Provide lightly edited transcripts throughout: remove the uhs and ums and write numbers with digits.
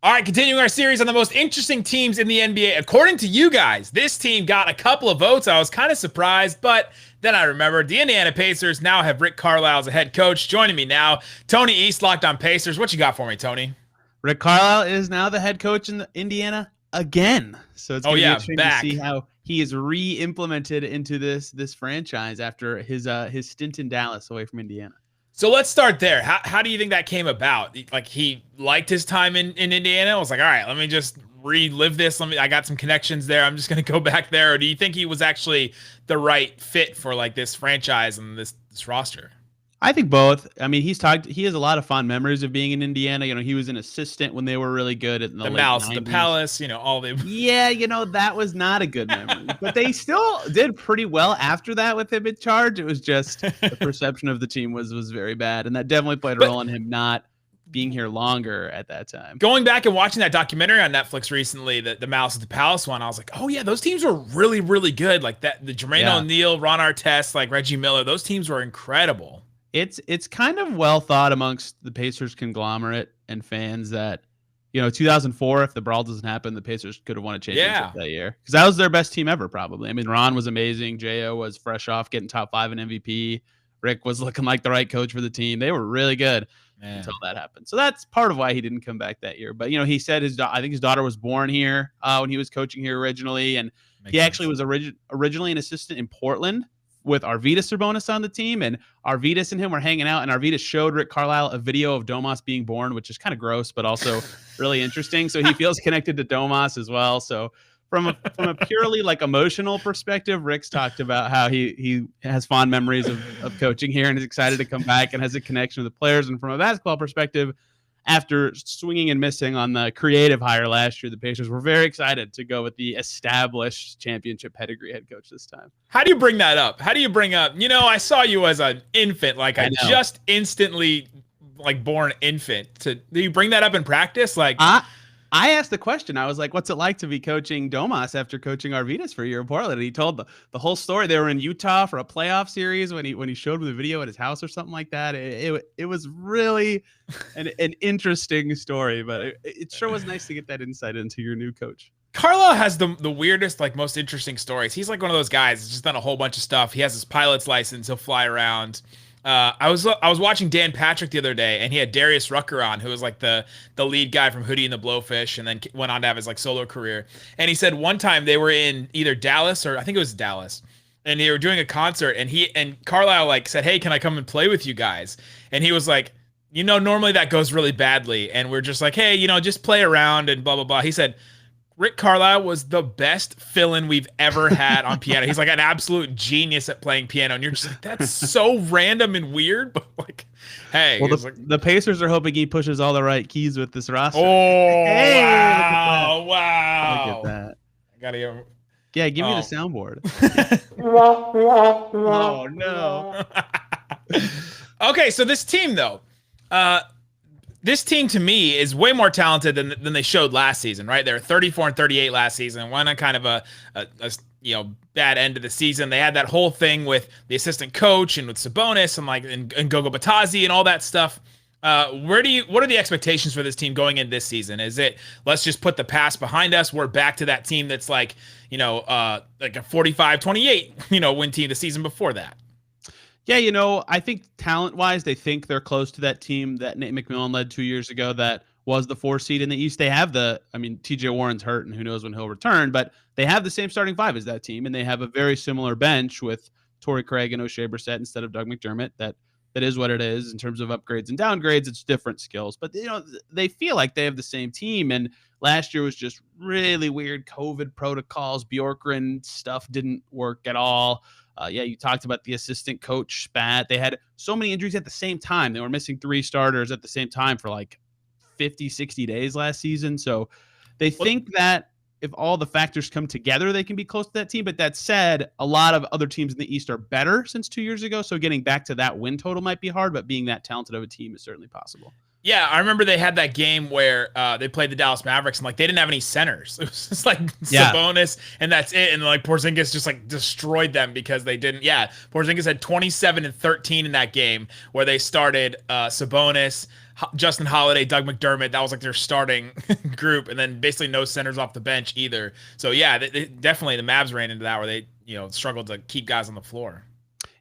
All right, continuing our series on the most interesting teams in the NBA. According to you guys, this team got a couple of votes. I was kind of surprised, but then I remembered the Indiana Pacers now have Rick Carlisle as a head coach. Joining me now, Tony East, Locked on Pacers. What you got for me, Tony? Rick Carlisle is now the head coach in Indiana again. So it's going to be interesting back. to see how he is re-implemented into this franchise after his stint in Dallas away from Indiana. So let's start there. How do you think that came about? Like, he liked his time in Indiana. I was like, all right, let me just relive this. I got some connections there. I'm just going to go back there. Or do you think he was actually the right fit for like this franchise and this roster? I think both. I mean, he has a lot of fond memories of being in Indiana. You know, he was an assistant when they were really good at the late Mouse, 90s. the Palace, all the. Yeah, that was not a good memory. But they still did pretty well after that with him in charge. It was just the perception of the team was very bad, and that definitely played a role in him not being here longer at that time. Going back and watching that documentary on Netflix recently, the Mouse at the Palace one, I was like, oh yeah, those teams were really, really good. Like that, the Jermaine O'Neal, Ron Artest, like Reggie Miller, those teams were incredible. It's kind of well thought amongst the Pacers conglomerate and fans that, 2004, if the brawl doesn't happen, the Pacers could have won a championship that year. Because that was their best team ever, probably. I mean, Ron was amazing. J.O. was fresh off getting top 5 in MVP. Rick was looking like the right coach for the team. They were really good until that happened. So that's part of why he didn't come back that year. But, he said I think his daughter was born here when he was coaching here originally. And he actually was originally an assistant in Portland with Arvydas Sabonis on the team, and Arvydas and him were hanging out, and Arvydas showed Rick Carlisle a video of Domas being born, which is kind of gross, but also really interesting. So he feels connected to Domas as well. So from a purely like emotional perspective, Rick's talked about how he has fond memories of coaching here and is excited to come back and has a connection with the players. And from a basketball perspective, after swinging and missing on the creative hire last year, the Pacers were very excited to go with the established championship pedigree head coach this time. How do you bring that up? How do you bring up, I saw you as an infant, like I just instantly like born infant. Do you bring that up in practice? Like I asked the question. I was like, what's it like to be coaching Domas after coaching Arvydas for a year in Portland? And he told the whole story. They were in Utah for a playoff series when he showed me the video at his house or something like that. It was really an interesting story, but it sure was nice to get that insight into your new coach. Carlisle has the weirdest, like most interesting stories. He's like one of those guys that's just done a whole bunch of stuff. He has his pilot's license. He'll fly around. I was watching Dan Patrick the other day, and he had Darius Rucker on, who was like the lead guy from Hootie and the Blowfish, and then went on to have his like solo career. And he said one time they were in either Dallas or I think it was Dallas, and they were doing a concert, and Carlisle like said, "Hey, can I come and play with you guys?" And he was like, normally that goes really badly, and we're just like, "Hey, just play around and blah blah blah." He said Rick Carlisle was the best fill-in we've ever had on piano. He's like an absolute genius at playing piano. And you're just like, that's so random and weird. But like, hey. Well, the Pacers are hoping he pushes all the right keys with this roster. Oh, hey, wow. Look at that. I got to Yeah, give me the soundboard. Oh, no. Okay, so this team, though. This team, to me, is way more talented than they showed last season, right? They were 34-38 last season. Went on kind of a bad end of the season. They had that whole thing with the assistant coach and with Sabonis and Gogo Batazzi and all that stuff. What are the expectations for this team going in this season? Is it let's just put the past behind us? We're back to that team that's like a 45-28 win team the season before that. Yeah, I think talent-wise, they think they're close to that team that Nate McMillan led 2 years ago that was the 4 seed in the East. They have TJ Warren's hurt, and who knows when he'll return, but they have the same starting 5 as that team, and they have a very similar bench with Torrey Craig and O'Shea Brissett instead of Doug McDermott. That is what it is in terms of upgrades and downgrades. It's different skills, but they feel like they have the same team, and last year was just really weird COVID protocols. Bjorkgren stuff didn't work at all. You talked about the assistant coach spat. They had so many injuries at the same time. They were missing 3 starters at the same time for like 50, 60 days last season. So they think that if all the factors come together, they can be close to that team. But that said, a lot of other teams in the East are better since 2 years ago. So getting back to that win total might be hard, but being that talented of a team is certainly possible. Yeah, I remember they had that game where they played the Dallas Mavericks and they didn't have any centers. It was just Sabonis and that's it. And Porzingis just destroyed them because they didn't. Yeah, Porzingis had 27 and 13 in that game where they started Sabonis, Justin Holiday, Doug McDermott. That was like their starting group, and then basically no centers off the bench either. So yeah, definitely the Mavs ran into that where they struggled to keep guys on the floor.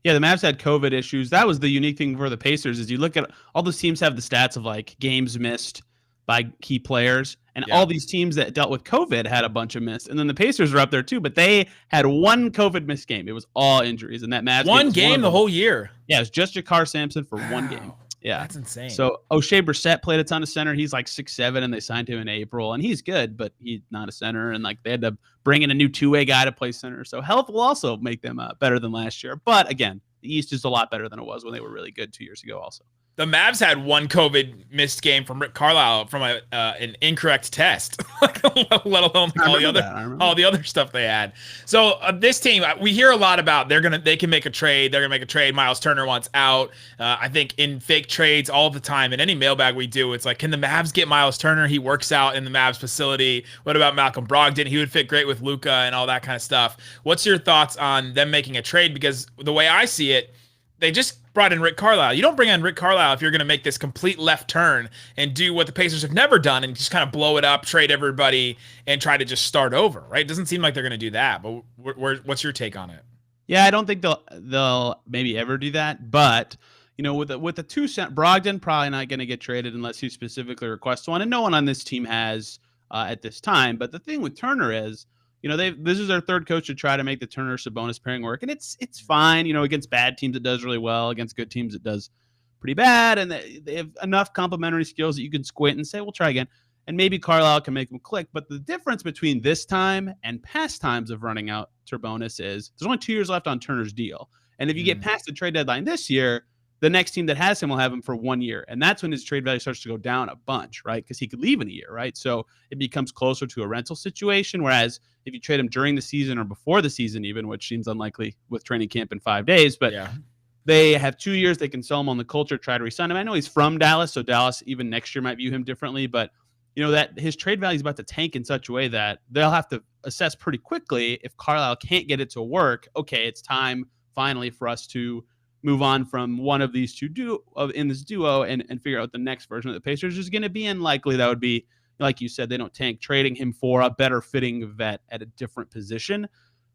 Yeah, the Mavs had COVID issues. That was the unique thing for the Pacers is you look at all those teams have the stats of like games missed by key players, and all these teams that dealt with COVID had a bunch of missed, and then the Pacers were up there too, but they had one COVID missed game. It was all injuries, and that Mavs one game the whole year. Yeah, it was just Jakar Sampson for one game. Yeah, that's insane. So O'Shea Brissett played a ton of center. He's like 6'7", and they signed him in April, and he's good, but he's not a center. And like they had to bring in a new two-way guy to play center. So health will also make them better than last year. But again, the East is a lot better than it was when they were really good 2 years ago. Also, the Mavs had one COVID missed game from Rick Carlisle from an incorrect test, let alone all the other stuff they had. So this team, we hear a lot about they can make a trade. They're gonna make a trade. Miles Turner wants out. I think in fake trades all the time in any mailbag we do, it's like, can the Mavs get Miles Turner? He works out in the Mavs facility. What about Malcolm Brogdon? He would fit great with Luka and all that kind of stuff. What's your thoughts on them making a trade? Because the way I see it, they just brought in Rick Carlisle. You don't bring in Rick Carlisle if you're going to make this complete left turn and do what the Pacers have never done and just kind of blow it up, trade everybody, and try to just start over, right? It doesn't seem like they're going to do that, but what's your take on it? Yeah, I don't think they'll maybe ever do that, but with the 2 cent, Brogdon probably not going to get traded unless he specifically requests one, and no one on this team has at this time. But the thing with Turner is, this is their third coach to try to make the Turner Sabonis pairing work, and it's fine. Against bad teams it does really well. Against good teams it does pretty bad, and they have enough complementary skills that you can squint and say, "We'll try again." And maybe Carlisle can make them click. But the difference between this time and past times of running out Sabonis is there's only 2 years left on Turner's deal, and if you get past the trade deadline this year, the next team that has him will have him for 1 year. And that's when his trade value starts to go down a bunch, right? Because he could leave in a year, right? So it becomes closer to a rental situation. Whereas if you trade him during the season or before the season even, which seems unlikely with training camp in 5 days, but they have 2 years. They can sell him on the culture, try to re-sign him. I know he's from Dallas, so Dallas even next year might view him differently. But, that his trade value is about to tank in such a way that they'll have to assess pretty quickly if Carlisle can't get it to work. Okay, it's time finally for us to move on from one of these two in this duo and figure out the next version of the Pacers is going to be. And likely that would be, like you said, they don't tank, trading him for a better fitting vet at a different position.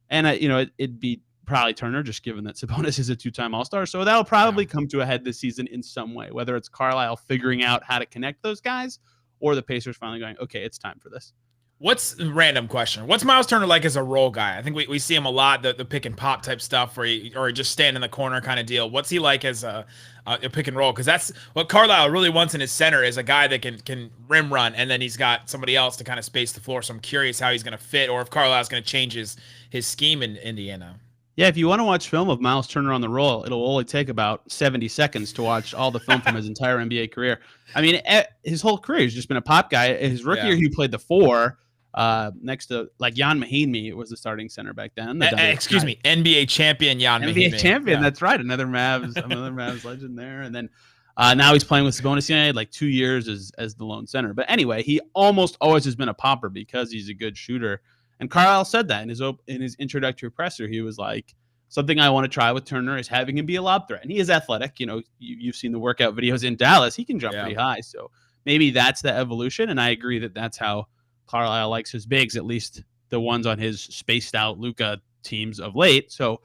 And, it'd be probably Turner, just given that Sabonis is a 2-time All-Star. So that'll probably come to a head this season in some way, whether it's Carlisle figuring out how to connect those guys or the Pacers finally going, okay, it's time for this. What's a random question? What's Miles Turner like as a role guy? I think we see him a lot, the pick and pop type stuff where he just stand in the corner kind of deal. What's he like as a pick and roll? Because that's what Carlisle really wants in his center is a guy that can rim run, and then he's got somebody else to kind of space the floor. So I'm curious how he's going to fit, or if Carlisle's going to change his scheme in Indiana. Yeah, if you want to watch film of Miles Turner on the roll, it'll only take about 70 seconds to watch all the film from his entire NBA career. I mean, his whole career he's just been a pop guy. His rookie year, he played the 4. Next to like Jan Mahinmi was the starting center back then. Excuse me, NBA champion Jan Mahinmi. NBA champion, that's right. Another Mavs legend there. And then now he's playing with Sabonis. He had like 2 years as the lone center. But anyway, he almost always has been a popper because he's a good shooter. And Carlisle said that in his introductory presser. He was like, something I want to try with Turner is having him be a lob threat. And he is athletic. You've seen the workout videos in Dallas. He can jump pretty high. So maybe that's the evolution. And I agree that that's how Carlisle likes his bigs, at least the ones on his spaced out Luka teams of late. So,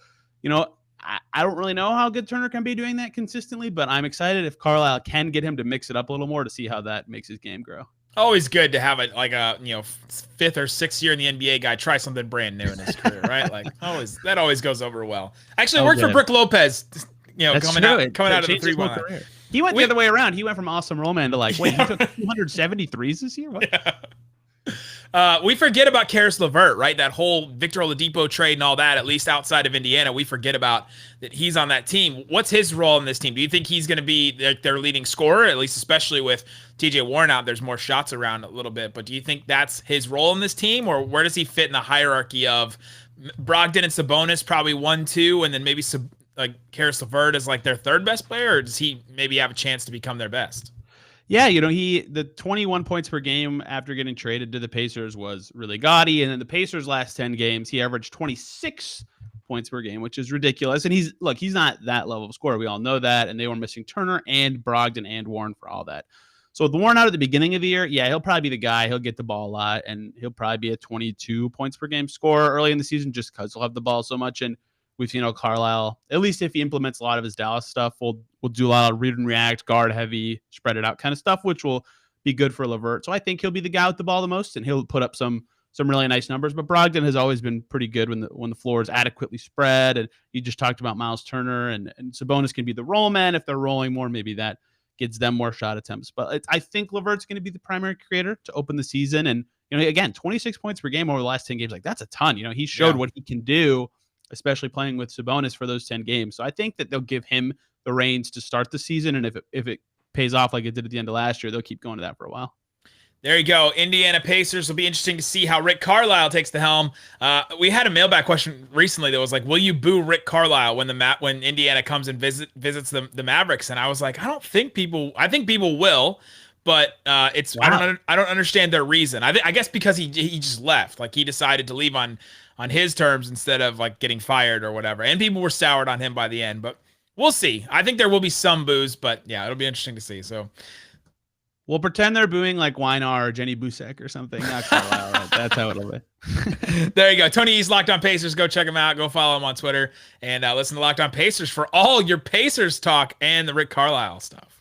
I don't really know how good Turner can be doing that consistently, but I'm excited if Carlisle can get him to mix it up a little more to see how that makes his game grow. Always good to have a 5th or 6th year in the NBA guy try something brand new in his career, right? Like that always goes over well. Actually, worked for Brook Lopez, coming out of the 3-1. He went the other way around. He went from awesome rollman to he took 273s this year. What? Yeah. We forget about Karis LeVert, right? That whole Victor Oladipo trade and all that, at least outside of Indiana, we forget about that he's on that team. What's his role in this team? Do you think he's going to be their leading scorer, at least especially with TJ Warren out? There's more shots around a little bit, but do you think that's his role in this team, or where does he fit in the hierarchy of Brogdon and Sabonis, probably 1, 2, and then maybe Karis LeVert is like their third best player, or does he maybe have a chance to become their best? Yeah, the 21 points per game after getting traded to the Pacers was really gaudy. And in the Pacers' last 10 games, he averaged 26 points per game, which is ridiculous. And he's not that level of scorer. We all know that. And they were missing Turner and Brogdon and Warren for all that. So with Warren out at the beginning of the year, yeah, he'll probably be the guy. He'll get the ball a lot, and he'll probably be a 22 points per game scorer early in the season just because he'll have the ball so much. And we've seen Carlisle, at least if he implements a lot of his Dallas stuff, will do a lot of read and react, guard heavy, spread it out kind of stuff, which will be good for LeVert. So I think he'll be the guy with the ball the most, and he'll put up some really nice numbers. But Brogdon has always been pretty good when the floor is adequately spread. And you just talked about Miles Turner, and Sabonis can be the roll man if they're rolling more. Maybe that gets them more shot attempts. But I think LeVert's going to be the primary creator to open the season. And, again, 26 points per game over the last 10 games. Like, that's a ton. He showed what he can do, especially playing with Sabonis for those 10 games. So I think that they'll give him the reins to start the season. And if it pays off like it did at the end of last year, they'll keep going to that for a while. There you go. Indiana Pacers. Will be interesting to see how Rick Carlisle takes the helm. We had a mailbag question recently that was like, will you boo Rick Carlisle when Indiana comes and visits the Mavericks? And I was like, I think people will, but it's wow. I don't understand their reason. I guess because he just left. Like, he decided to leave on his terms instead of like getting fired or whatever. And people were soured on him by the end, but we'll see. I think there will be some boos, but yeah, it'll be interesting to see. So we'll pretend they're booing like Weinar or Jenny Busek or something. Not Carlisle. Right? That's how it'll be. There you go. Tony East, Locked On Pacers. Go check him out. Go follow him on Twitter. And listen to Locked On Pacers for all your Pacers talk and the Rick Carlisle stuff.